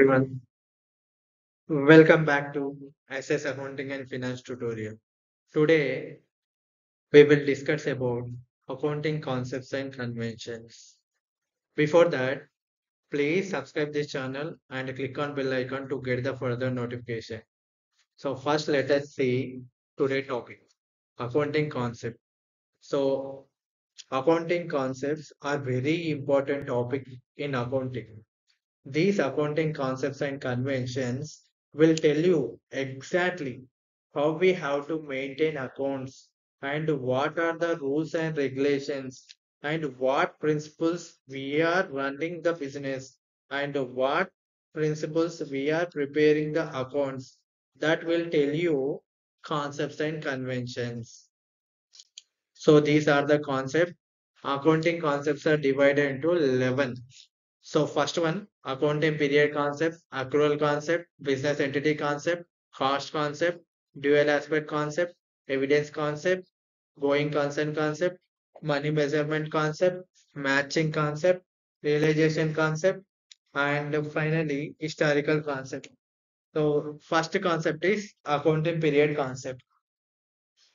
Everyone. Welcome back to SS Accounting and Finance tutorial. Today we will discuss about accounting concepts and conventions. Before that, please subscribe this channel and click on bell icon to get the further notification. So first let us see today topic, accounting concept. So accounting concepts are very important topic in accounting. These accounting concepts and conventions will tell you exactly how we have to maintain accounts and what are the rules and regulations and what principles we are running the business and what principles we are preparing the accounts. That will tell you concepts and conventions. So these are the concepts. Accounting concepts are divided into 11. So first one, accounting period concept, accrual concept, business entity concept, cost concept, dual aspect concept, evidence concept, going concern concept, money measurement concept, matching concept, realization concept, and finally historical concept. So first concept is accounting period concept.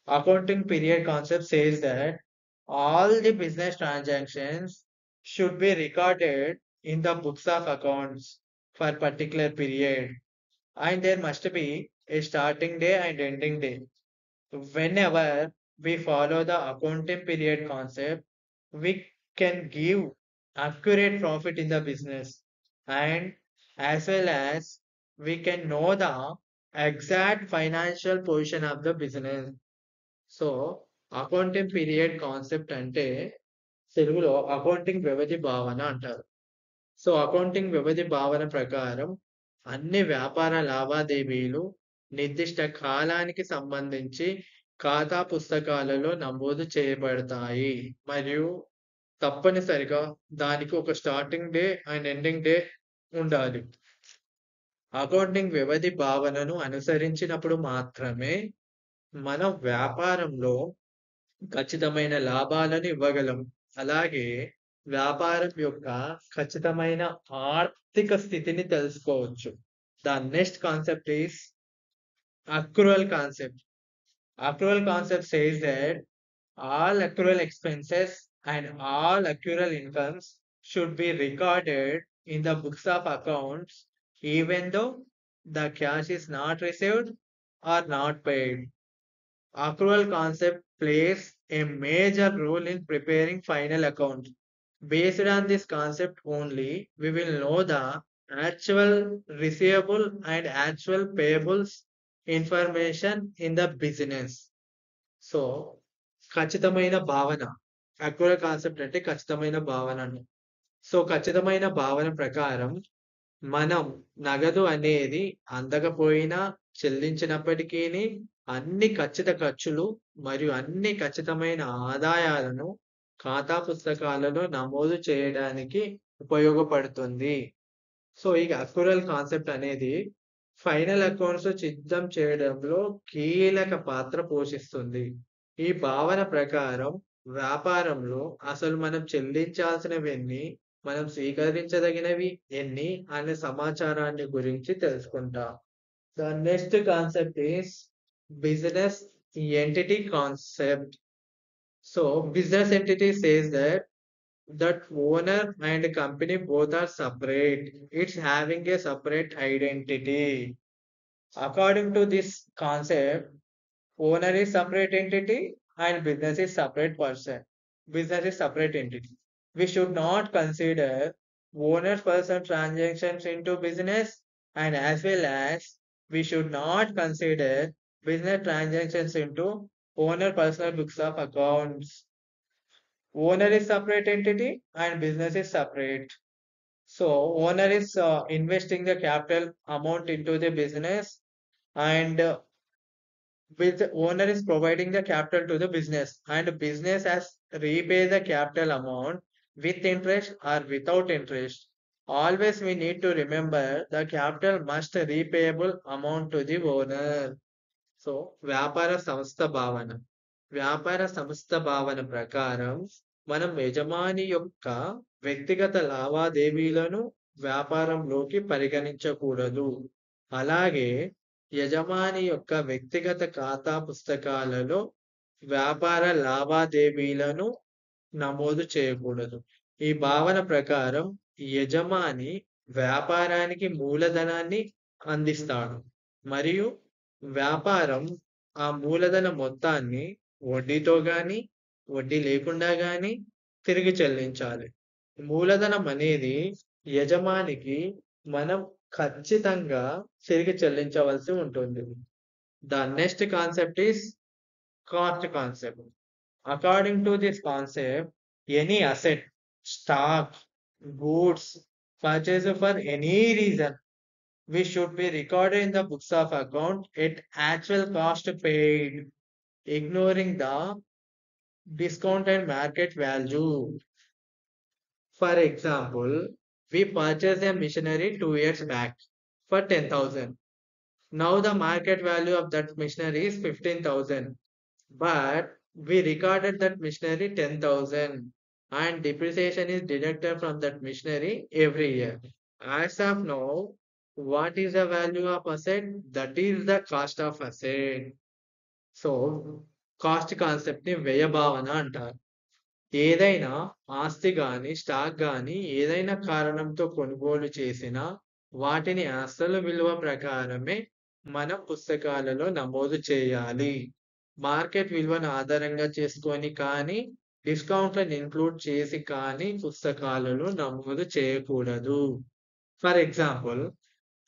Accounting period concept says that all the business transactions should be recorded in the books of accounts for particular period, and there must be a starting day and ending day. Whenever we follow the accounting period concept, we can give accurate profit in the business, and as well as we can know the exact financial position of the business. So, accounting period concept అంటే తెలుగులో accounting వ్యవధి భావన అంటారు. So, accounting వ్యవధి భావన ప్రకారం అన్ని వ్యాపార లావాదేవీలు నిర్దిష్ట కాలానికి సంబంధించి ఖాతా పుస్తకాలలో నమోదు చేయబడతాయి. మరియు తప్పనిసరిగా దానికి ఒక starting day and ending day ఉండాలి. అకౌంటింగ్ వ్యవధి భావనను అనుసరించినప్పుడు మాత్రమే మనం వ్యాపారంలో ఖచ్చితమైన లాభాలను ఇవ్వగలం. అలాగే వ్యాపారం యొక్క ఖచ్చితమైన ఆర్థిక స్థితిని తెలుసుకోవచ్చు. The next concept is accrual concept. Accrual concept says that all accrual expenses and all accrual incomes should be recorded in the books of accounts even though the cash is not received or not paid. Accrual concept plays a major role in preparing final accounts. Based on this concept only, we will know the actual receivable and actual payables information in the business. So ఖచ్చితమైన భావన, అక్యురల్ concept అంటే ఖచ్చితమైన భావనను. So ఖచ్చితమైన భావన ప్రకారం మనం నగదు అనేది అందకపోయినా చెల్లించినప్పటికీని అన్ని ఖచ్చిత ఖర్చులు మరియు అన్ని ఖచ్చితమైన ఆదాయాలను ఖాతా పుస్తకాలలో నమోదు చేయడానికి ఉపయోగపడుతుంది. సో ఈ అక్యురల్ కాన్సెప్ట్ అనేది ఫైనల్ అకౌంట్స్ సిద్ధం చేయడంలో కీలక పాత్ర పోషిస్తుంది. ఈ భావన ప్రకారం వ్యాపారంలో అసలు మనం చెల్లించాల్సినవెన్ని, మనం స్వీకరించదగినవి ఎన్ని అనే సమాచారాన్ని గురించి తెలుసుకుంటాం. The next concept is business entity concept. So business entity says that owner and company both are separate. It's having a separate identity. According to this concept, owner is separate entity and business is separate person. Business is separate entity. We should not consider owner's person transactions into business, and as well as we should not consider business transactions into owner personal books of accounts. Owner is separate entity and business is separate. So owner is investing the capital amount into the business, and with owner is providing the capital to the business, and business has repay the capital amount with interest or without interest. Always we need to remember the capital must repayable amount to the owner. So వ్యాపార సంస్థ భావన. వ్యాపార సంస్థ భావన ప్రకారం మనం యజమాని యొక్క వ్యక్తిగత లావాదేవీలను వ్యాపారంలోకి పరిగణించకూడదు. అలాగే యజమాని యొక్క వ్యక్తిగత ఖాతా పుస్తకాలలో వ్యాపార లావాదేవీలను నమోదు చేయకూడదు. ఈ భావన ప్రకారం యజమాని వ్యాపారానికి మూలధనాన్ని అందిస్తాడు మరియు వ్యాపారం ఆ మూలధన మొత్తాన్ని వడ్డీతో గాని, వడ్డీ లేకుండా గాని తిరిగి చెల్లించాలి. మూలధనం అనేది యజమానికి మనం ఖచ్చితంగా తిరిగి చెల్లించవలసి ఉంటుంది. The next concept is cost concept. According to this concept, any asset, stock, goods purchased for any reason, which should be recorded in the books of account at actual cost paid, ignoring the discounted market value. For example, we purchased a machinery 2 years back for 10,000. Now the market value of that machinery is 15,000. But we recorded that machinery 10,000 and depreciation is deducted from that machinery every year. As of now, what is the value of asset? That is the cost of asset. So, cost concept ని వ్యయ భావన అంటారు. ఏదైనా ఆస్తి గాని, stock గాని ఏదైనా కారణంతో కొనుగోలు చేసినా వాటిని అసలు విలువ ప్రకారమే మనం పుస్తకాలలో నమోదు చేయాలి. మార్కెట్ విలువను ఆధారంగా చేసుకొని కానీ, డిస్కౌంట్లను ఇంక్లూడ్ చేసి కానీ పుస్తకాలలో నమోదు చేయకూడదు. ఫర్ ఎగ్జాంపుల్,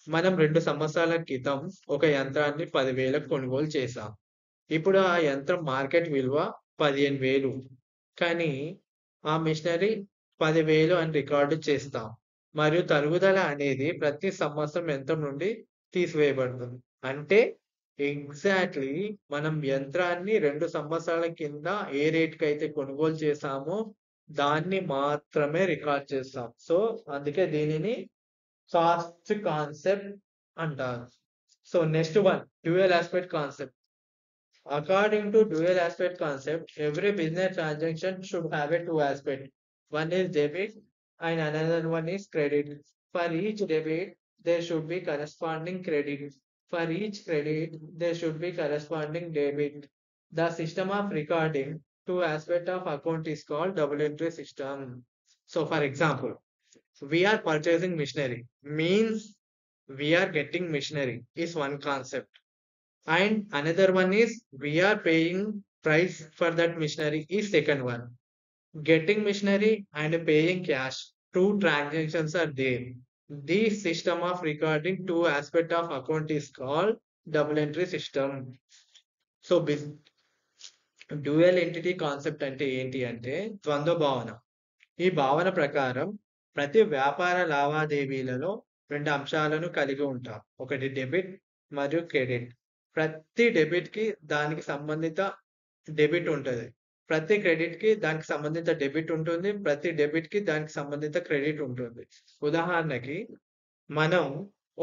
మనం 2 సంవత్సరాల క్రితం ఒక యంత్రాన్ని 10,000కు కొనుగోలు చేశాం. ఇప్పుడు ఆ యంత్రం మార్కెట్ విలువ 15,000. కానీ ఆ మిషనరీ 10,000 అని రికార్డు చేస్తాం. మరియు తరుగుదల అనేది ప్రతి సంవత్సరం యంత్రం నుండి తీసివేయబడుతుంది. అంటే ఎగ్జాక్ట్‌లీ మనం యంత్రాన్ని 2 సంవత్సరాల కింద ఏ రేట్‌కైతే కొనుగోలు చేశామో దాన్ని మాత్రమే రికార్డ్ చేస్తాం. సో, అందుకే దీనిని కాస్ట్ కాన్సెప్ట్ అంటారు. So, next one dual aspect concept. According to dual aspect concept, every business transaction should have a two aspect. One is debit and another one is credit. For each debit, there should be corresponding credit. For each credit, there should be corresponding debit. The system of recording two aspect of account is called double entry system. So, for example, we are purchasing machinery means we are getting machinery is one concept. And another one is we are paying price for that machinery is second one. Getting machinery and paying cash, two transactions are there. This system of recording two aspect of account is called double entry system. So dual entity concept అంటే ఏంటి అంటే ద్వంద్వ భావన. ఈ భావన ప్రకారం ప్రతి వ్యాపార లావాదేవీలలో 2 అంశాలను కలిగి ఉంటాం. ఒకటి డెబిట్ మరియు క్రెడిట్. ప్రతి డెబిట్ కి దానికి సంబంధిత డెబిట్ ఉంటది. ప్రతి క్రెడిట్ కి దానికి సంబంధిత డెబిట్ ఉంటుంది. ప్రతి డెబిట్ కి దానికి సంబంధిత క్రెడిట్ ఉంటుంది. ఉదాహరణకి మనం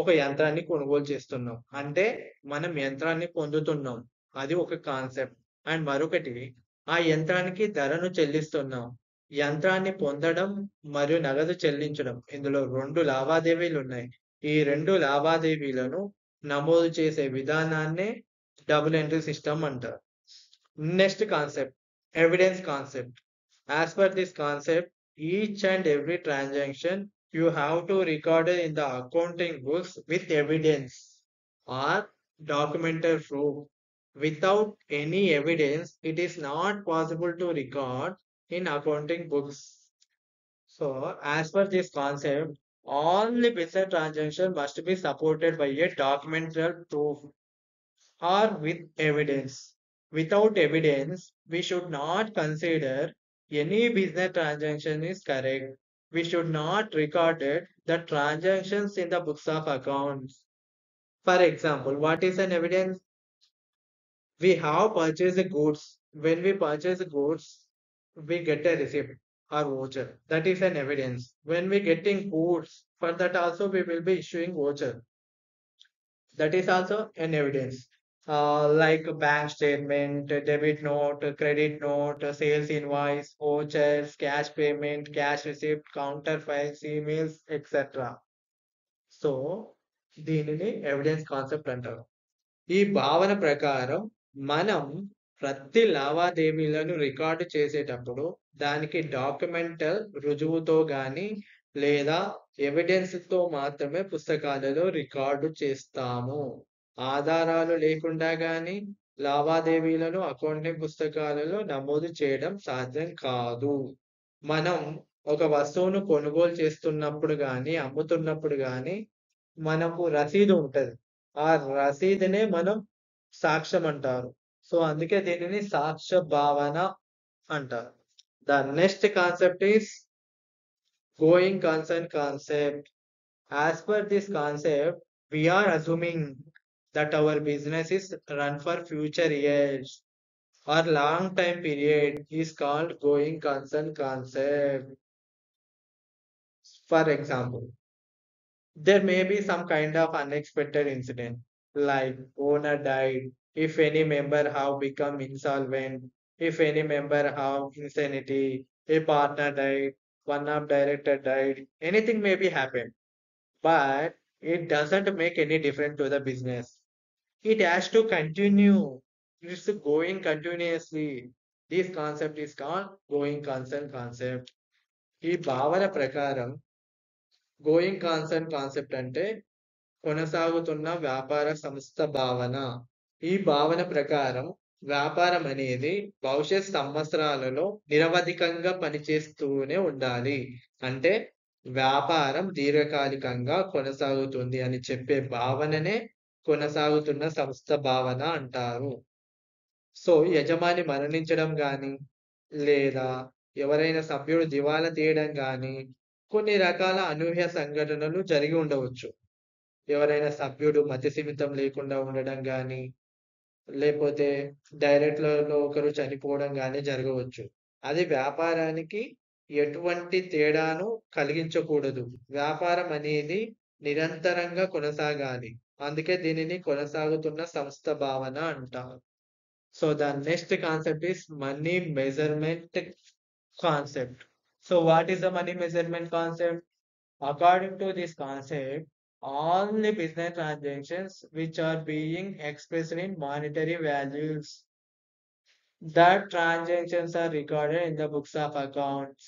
ఒక యంత్రాన్ని కొనుగోలు చేస్తున్నాం. అంటే మనం యంత్రాన్ని పొందుతున్నాం. అది ఒక కాన్సెప్ట్. అండ్ మరొకటి ఆ యంత్రానికి ధరను చెల్లిస్తున్నాం. యంత్రాన్ని పొందడం మరియు నగదు చెల్లించడం ఇందులో 2 లావాదేవీలు ఉన్నాయి. ఈ 2 లావాదేవీలను నమోదు చేసే విధానాన్నే డబుల్ ఎంట్రీ సిస్టమ్ అంటారు. Next concept evidence concept. As per this concept, each and every transaction you have to record it in the accounting books with evidence or documented proof. Without any evidence, it is not possible to record in accounting books. So, as per this concept, all the business transactions must be supported by a documental proof or with evidence. Without evidence, we should not consider any business transaction is correct. We should not record it, the transactions in the books of accounts. For example, what is an evidence? We have purchased the goods. When we purchase the goods, we get a receipt or voucher. That is an evidence. When we getting goods, for that also we will be issuing voucher. That is also an evidence. like a bank statement, a debit note, a credit note, a sales invoice, vouchers, cash payment, cash receipt, counter files, emails, etc. So దీనిని evidence concept అంటారు. ఈ భావన ప్రకారం మనం ప్రతి లావాదేవీలను record చేసేటప్పుడు దానికి డాక్యుమెంటల్ రుజువుతో గాని లేదా ఎవిడెన్స్ తో మాత్రమే పుస్తకాలలో రికార్డు చేస్తాము. ఆధారాలు లేకుండా గాని లావాదేవీలను అకౌంటింగ్ పుస్తకాలలో నమోదు చేయడం సాధ్యం కాదు. మనం ఒక వస్తువును కొనుగోలు చేస్తున్నప్పుడు గాని, అమ్ముతున్నప్పుడు గాని మనకు రసీదు ఉంటది. ఆ రసీదునే మనం సాక్ష్యం అంటారు. సో, అందుకే దీనిని సాక్ష్య భావన అంటారు. The next concept is going concern concept. As per this concept, we are assuming that our business is run for future years or long time period is called going concern concept. For example, there may be some kind of unexpected incident, like owner died, if any member have become insolvent, if any member have insanity, a partner died, one of director died, anything may be happened, but it doesn't make any difference to the business. It has to continue. It's going continuously. This concept is called going concern concept. ఈ భావన ప్రకారం going concern concept అంటే కొనసాగుతున్న వ్యాపార సంస్థ భావన. ఈ భావన ప్రకారం వ్యాపారం అనేది భవిష్యత్ సంవత్సరాలలో నిరవధికంగా పనిచేస్తూనే ఉండాలి. అంటే వ్యాపారం దీర్ఘకాలికంగా కొనసాగుతుంది అని చెప్పే భావననే కొనసాగుతున్న సంస్థ భావన అంటారు. సో, యజమాని మరణించడం గాని, లేదా ఎవరైనా సభ్యుడు దివాలా తీయడం గాని, కొన్ని రకాల అనూహ్య సంఘటనలు జరిగి ఉండవచ్చు. ఎవరైనా సభ్యుడు మతిస్థిమితం లేకుండా ఉండడం గాని, లేపోతే డైరెక్టర్‌లో ఒకరు చనిపోవడం గాని జరగవచ్చు. అది వ్యాపారానికి ఎటువంటి తేడాను కలిగించకూడదు. వ్యాపారం అనేది నిరంతరంగా కొనసాగాలి. అందుకే దీనిని కొనసాగుతున్న సంస్థ భావన అంటారు. So, the next concept is money measurement concept. So, what is the money measurement concept? According to this concept, all the business transactions which are being expressed in monetary values, that transactions are recorded in the books of accounts,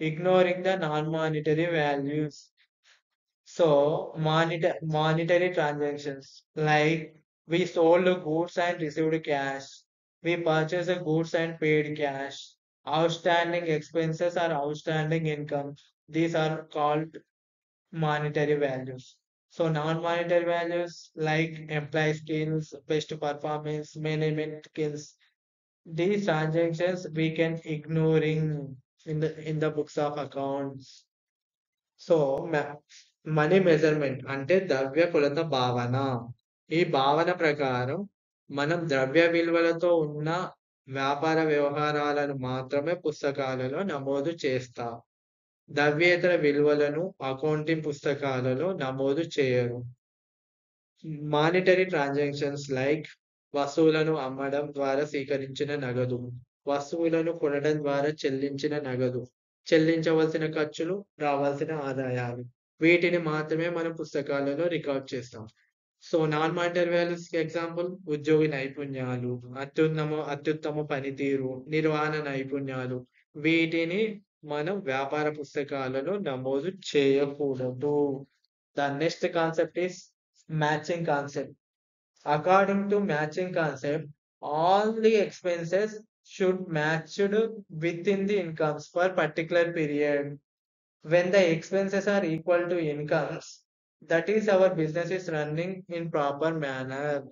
ignoring the non-monetary values. So, monetary transactions like we sold goods and received cash, we purchased goods and paid cash, outstanding expenses or outstanding income. These are called monetary values. So non-monetary values like employee skills, best performance, management skills, these transactions we can ignoring in the books of accounts. So money measurement అంటే ద్రవ్య కొలత భావన. ఈ భావన ప్రకారం మనం ద్రవ్య విలువలతో ఉన్న వ్యాపార వ్యవహారాలను మాత్రమే పుస్తకాలలో నమోదు చేస్తాం. ద్రవ్యేతర విలువలను అకౌంటింగ్ పుస్తకాలలో నమోదు చేయరు. మానిటరీ ట్రాన్సాక్షన్స్ లైక్ వస్తువులను అమ్మడం ద్వారా స్వీకరించిన నగదు, వస్తువులను కొనడం ద్వారా చెల్లించిన నగదు, చెల్లించవలసిన ఖర్చులు, రావాల్సిన ఆదాయాలు. వీటిని మాత్రమే మనం పుస్తకాలలో రికార్డ్ చేస్తాం. So non monetary values example ఉద్యోగి నైపుణ్యాలు, అత్యుత్తమ పనితీరు, నిర్వహణ నైపుణ్యాలు. వీటిని మనం వ్యాపార పుస్తకాలలో నమోదు చేయకూడదు. The next concept is matching concept. According to matching concept, all the expenses should matched within the incomes for particular period. When the expenses are equal to incomes, that is our business is running in proper manner.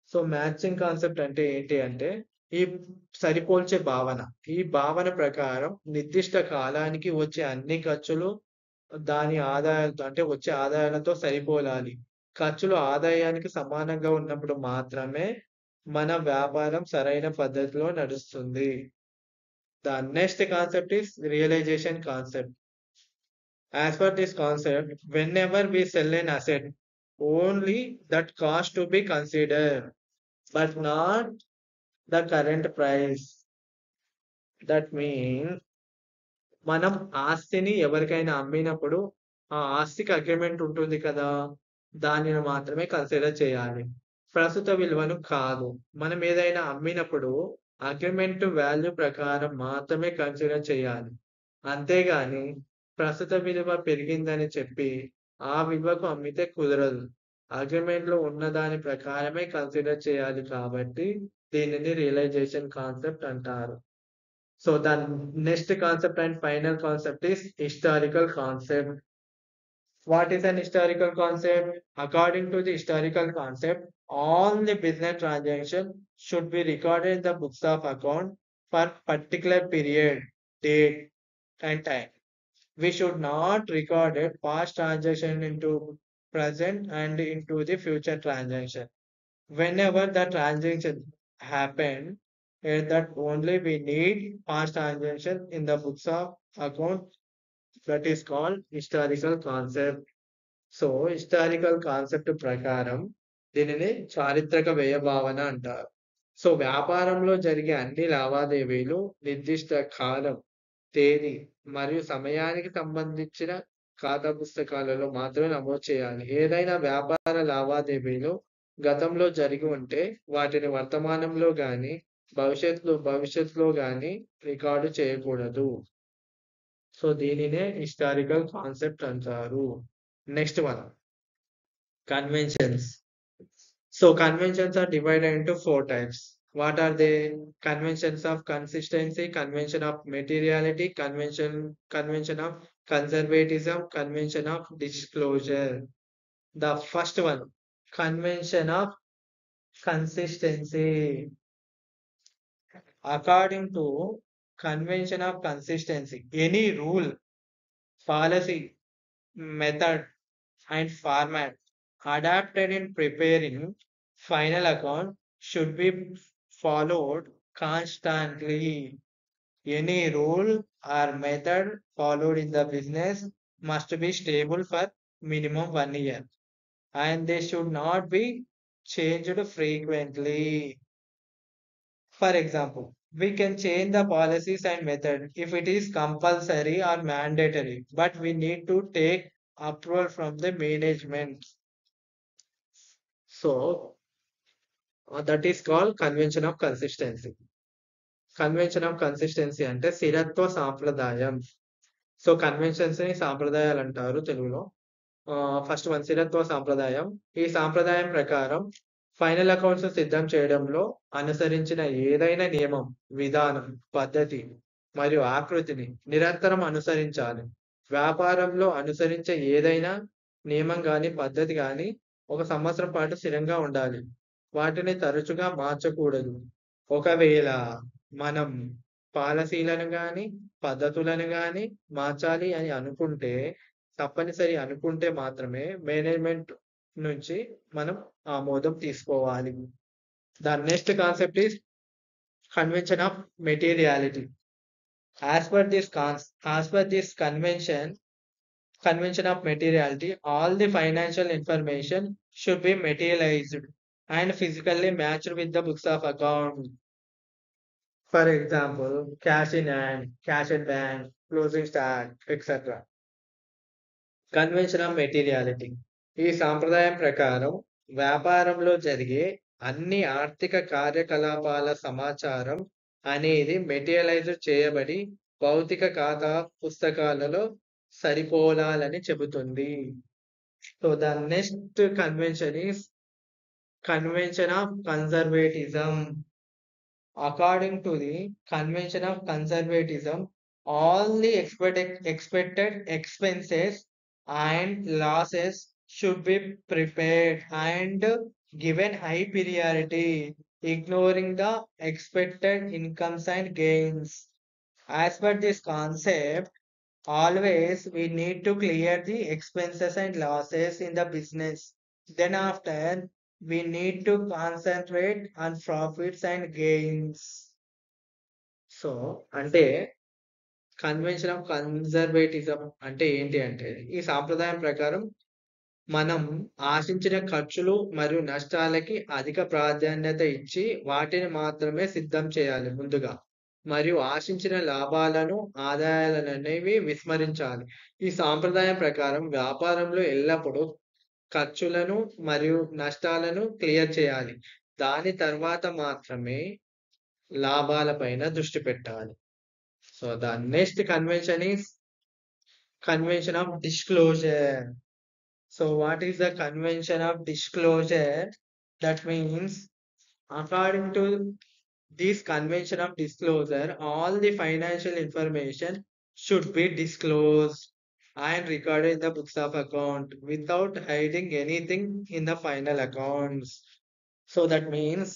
So matching concept అంటే ఏంటి అంటే ఈ సరిపోల్చే భావన. ఈ భావన ప్రకారం నిర్దిష్ట కాలానికి వచ్చే అన్ని ఖర్చులు దాని ఆదాయాలతో అంటే వచ్చే ఆదాయాలతో సరిపోలాలి. ఖర్చులు ఆదాయానికి సమానంగా ఉన్నప్పుడు మాత్రమే మన వ్యాపారం సరైన పద్ధతిలో నడుస్తుంది. The next concept is realization concept. As per this concept, whenever we sell an asset, only that cost to be considered. but not the current price. That means మనం ఆస్తిని ఎవరికైనా అమ్మినప్పుడు ఆ ఆస్తికి అగ్రిమెంట్ ఉంటుంది కదా! దానిని మాత్రమే కన్సిడర్ చేయాలి. ప్రస్తుత విలువను కాదు. మనం ఏదైనా అమ్మినప్పుడు అగ్రిమెంట్ వాల్యూ ప్రకారం మాత్రమే కన్సిడర్ చేయాలి. అంతేగాని ప్రస్తుత విలువ పెరిగిందని చెప్పి ఆ విలువకు అమ్మితే కుదరదు. అగ్రిమెంట్‌లో ఉన్న దాని ప్రకారమే కన్సిడర్ చేయాలి కాబట్టి దీనిని రియలైజేషన్ కాన్సెప్ట్ అంటారు. So the next concept and final concept is historical concept. What is an historical concept? According to the historical concept, all the business transactions should be recorded in the books of account for particular period, date, and time. We should not record a past transaction into present and into the future transaction. Whenever the transaction happen, that only we need past transaction in the books of account, that is called historical concept. So historical concept ప్రకారం దీనిని చారిత్రక వ్యయ భావన అంటారు. So వ్యాపారంలో జరిగే అన్ని లావాదేవీలు నిర్దిష్ట కాలం, తేదీ మరియు సమయానికి సంబంధించిన ఖాతా పుస్తకాలలో మాత్రమే నమోదు చేయాలి. ఏదైనా వ్యాపార లావాదేవీలు గతంలో జరిగి ఉంటే వాటిని వర్తమానంలో గాని, భవిష్యత్తులో గాని రికార్డు చేయకూడదు. సో దీనినే హిస్టారికల్ కాన్సెప్ట్ అంటారు. Next one conventions. So conventions are divided into four types. What are they? Conventions of consistency, convention of materiality, convention of conservatism, convention of disclosure. The first one, convention of consistency. According to convention of consistency, any rule, policy, method, and format adapted in preparing final account should be followed constantly. Any rule or method followed in the business must be stable for minimum 1 year and they should not be changed frequently. For example, we can change the policies and method if it is compulsory or mandatory, but we need to take approval from the management. So that is called convention of consistency. Convention of consistency అంటే స్థిరత్వ సాంప్రదాయం. So conventions ని సాంప్రదాయాలు అంటారు తెలుగులో. First one స్థిరత్వ సాంప్రదాయం. ఈ సాంప్రదాయం ప్రకారం ఫైనల్ అకౌంట్స్ సిద్ధం చేయడంలో అనుసరించిన ఏదైనా నియమం, విధానం, పద్ధతి మరియు ఆకృతిని నిరంతరం అనుసరించాలి. వ్యాపారంలో అనుసరించే ఏదైనా నియమం గాని, పద్ధతి గాని ఒక సంవత్సరం పాటు స్థిరంగా ఉండాలి. వాటిని తరచుగా మార్చకూడదు. ఒకవేళ మనం పాలసీలను గాని, పద్ధతులను గాని మార్చాలి అని అనుకుంటే, తప్పనిసరి అనుకుంటే మాత్రమే మేనేజ్మెంట్ నుంచి మనం ఆమోదం తీసుకోవాలి. The next concept is convention of materiality. As per this convention of materiality, all the financial information should be materialized and physically matched with the books of account. For example, cash in hand, cash in bank, closing stock, etc. Convention of materiality. ఈ సాంప్రదాయం ప్రకారం వ్యాపారంలో జరిగే అన్ని ఆర్థిక కార్యకలాపాల సమాచారం అనేది మెటీరియలైజ్ చేయబడి భౌతిక ఖాతా పుస్తకాలలో సరిపోలాలని చెబుతుంది. So the next convention is convention of conservatism. According to the convention of conservatism, all the expected expenses and losses should be prepared and given high priority, ignoring the expected incomes and gains. As per this concept, always we need to clear the expenses and losses in the business. Then after we need to concentrate on profits and gains. So అంటే convention of conservatism అంటే ఏంటి అంటే ఈ సాంప్రదాయం ప్రకారం మనం ఆశించిన ఖర్చులు మరియు నష్టాలకి అధిక ప్రాధాన్యత ఇచ్చి వాటిని మాత్రమే సిద్ధం చేయాలి ముందుగా. మరియు ఆశించిన లాభాలను, ఆదాయాలననేవి విస్మరించాలి. ఈ సాంప్రదాయం ప్రకారం వ్యాపారంలో ఎల్లప్పుడూ ఖర్చులను మరియు నష్టాలను క్లియర్ చేయాలి. దాని తర్వాత మాత్రమే లాభాల పైన దృష్టి పెట్టాలి. So, the next convention is convention of disclosure. So, what is the convention of disclosure? That means, according to this convention of disclosure, all the financial information should be disclosed and recorded in the books of account without hiding anything in the final accounts. So that means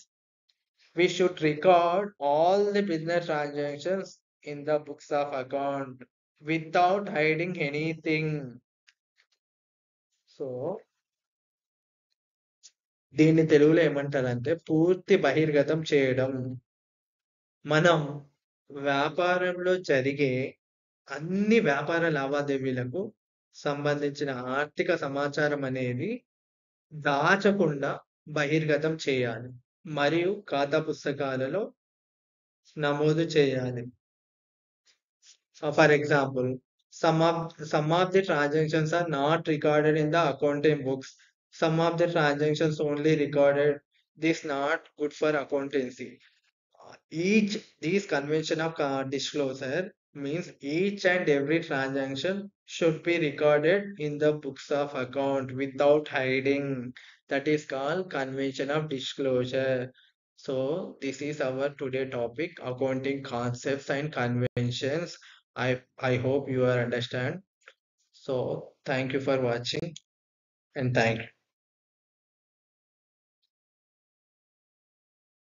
we should record all the business transactions in the books of account without hiding anything. So దీన్ని తెలుగులో ఏమంటారంటే పూర్తి బహిర్గతం చేయడం. మనం వ్యాపారంలో జరిగే అన్ని వ్యాపార లావాదేవీలకు సంబంధించిన ఆర్థిక సమాచారం అనేది దాచకుండా బహిర్గతం చేయాలి. మరియు ఖాతా పుస్తకాలలో నమోదు చేయాలి. For example, some of the transactions are not recorded in the accounting books. Some of the transactions only recorded. This not good for accountancy. Each these convention of disclosure means each and every transaction should be recorded in the books of account without hiding. That is called convention of disclosure. So this is our today topic, accounting concepts and conventions. I hope you are understand. So thank you for watching and thank you.